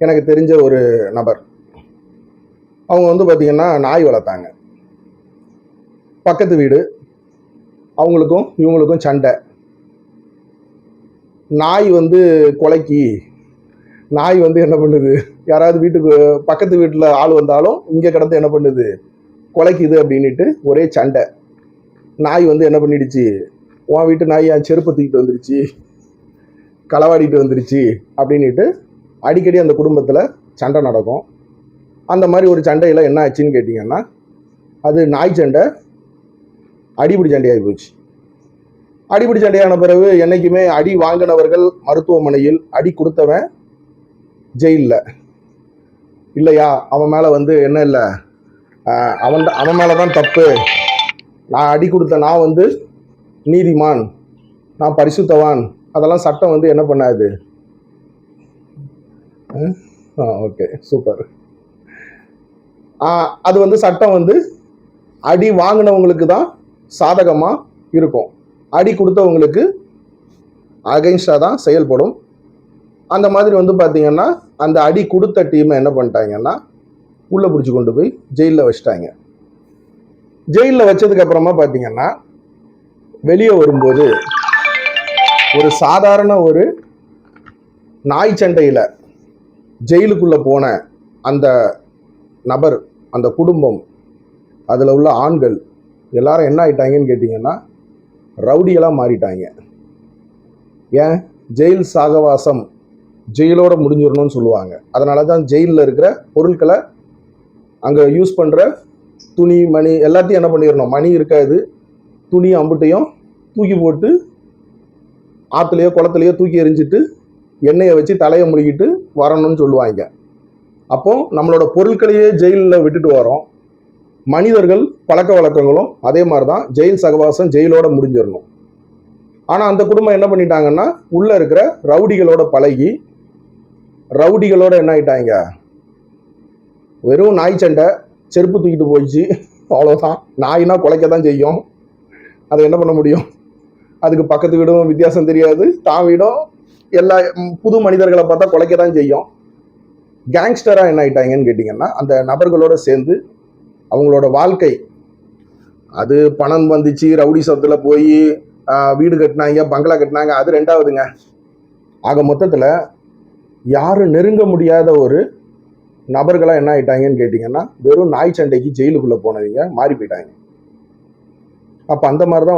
எனக்கு தெரிஞ்ச ஒரு நபர். அவங்க வந்து பார்த்தீங்கன்னா நாய் வளர்த்தாங்க. பக்கத்து வீடு, அவங்களுக்கும் இவங்களுக்கும் சண்டை. நாய் வந்து கொலைக்கு நாய் வந்து என்ன பண்ணுது, யாராவது வீட்டுக்கு பக்கத்து வீட்டில் ஆள் வந்தாலும் இங்கே கிடந்து என்ன பண்ணுது, கொலைக்குது அப்படின்ட்டு ஒரே சண்டை. நாய் வந்து என்ன பண்ணிடுச்சு, உன் வீட்டு நாய் என் செருப்பை தூக்கிட்டு வந்துருச்சு, களவாடிட்டு வந்துருச்சு அப்படின்ட்டு அடிக்கடி அந்த குடும்பத்தில் சண்டை நடக்கும். அந்த மாதிரி ஒரு சண்டையில் என்ன ஆச்சுன்னு கேட்டிங்கன்னா, அது நாய் சண்டை அடிபிடி சண்டையாகி போச்சு. அடிபிடி சண்டையான பிறகு என்னைக்குமே அடி வாங்கினவர்கள் மருத்துவமனையில், அடி கொடுத்தவன் ஜெயிலில் இல்லையா. அவன் மேலே வந்து என்ன இல்லை, அவன் மேலே தான் தப்பு, நான் அடி கொடுத்த நான் வந்து நீதிமான், நான் பரிசுத்தவான், அதெல்லாம் சட்டம் வந்து என்ன பண்ணாது. Okay, super. அது வந்து சட்டம் வந்து அடி வாங்கினவங்களுக்கு தான் சாதகமாக இருக்கும், அடி கொடுத்தவங்களுக்கு அகைன்ஸ்டாக தான் செயல்படும். அந்த மாதிரி வந்து பார்த்தீங்கன்னா அந்த அடி கொடுத்த டீமை என்ன பண்ணிட்டாங்கன்னா உள்ளே பிடிச்சி கொண்டு போய் ஜெயிலில் வச்சுட்டாங்க. ஜெயிலில் வச்சதுக்கு அப்புறமா பார்த்தீங்கன்னா வெளியே வரும்போது ஒரு சாதாரண ஒரு நாய் சண்டையில் ஜெயிலுக்குள்ளே போன அந்த நபர், அந்த குடும்பம், அதில் உள்ள ஆண்கள் எல்லாரும் என்ன ஆயிட்டாங்கன்னு கேட்டிங்கன்னா ரவுடிகளாக மாறிட்டாங்க. ஏன், ஜெயில் சாகவாசம் ஜெயிலோட முடிஞ்சிடணும்னு சொல்லுவாங்க. அதனால தான் ஜெயிலில் இருக்கிற பொருட்களை அங்கே யூஸ் பண்ணுற துணி மணி எல்லாத்தையும் என்ன பண்ணிடணும், மணி இருக்காது, துணி அம்புட்டையும் தூக்கி போட்டு ஆற்றுலையோ குளத்துலையோ தூக்கி எறிஞ்சிட்டு எண்ணெயை வச்சு தலையை முழுகிட்டு வரணும்னு சொல்லுவாங்க. அப்போ நம்மளோட பொருட்களையே ஜெயிலில் விட்டுட்டு வரோம். மனிதர்கள் பழக்க வழக்கங்களும் அதே மாதிரி தான், ஜெயில் சகவாசம் ஜெயிலோட முடிஞ்சிடணும். ஆனால் அந்த குடும்பம் என்ன பண்ணிட்டாங்கன்னா உள்ளே இருக்கிற ரவுடிகளோட பழகி ரவுடிகளோட என்ன ஆயிட்டாங்க, வெறும் நாய் சண்டை, செருப்பு தூக்கிட்டு போயிடுச்சு, அவ்வளோதான். நாய்னா குலைக்க தான் செய்யும், அதை என்ன பண்ண முடியும், அதுக்கு பக்கத்து வீடும் வித்தியாசம் தெரியாது, தான் வீடும் எல்லா புது மனிதர்களை பார்த்தா குலைக்க தான் செய்யும். கேங்ஸ்டராக என்ன ஆயிட்டாங்கன்னு கேட்டிங்கன்னா அந்த நபர்களோட சேர்ந்து அவங்களோட வாழ்க்கை, அது பணம் வந்துச்சு, ரவுடி சத்தில் போய் வீடு கட்டினாங்க, பங்களா கட்டினாங்க, அது ரெண்டாவதுங்க. ஆக மொத்தத்தில் யாரும் நெருங்க முடியாத ஒரு நபர்களாக என்ன ஆயிட்டாங்கன்னு கேட்டிங்கன்னா வெறும் நாய் சண்டைக்கு ஜெயிலுக்குள்ளே போனவங்க மாறி போயிட்டாங்க. அப்போ அந்த மாதிரி தான்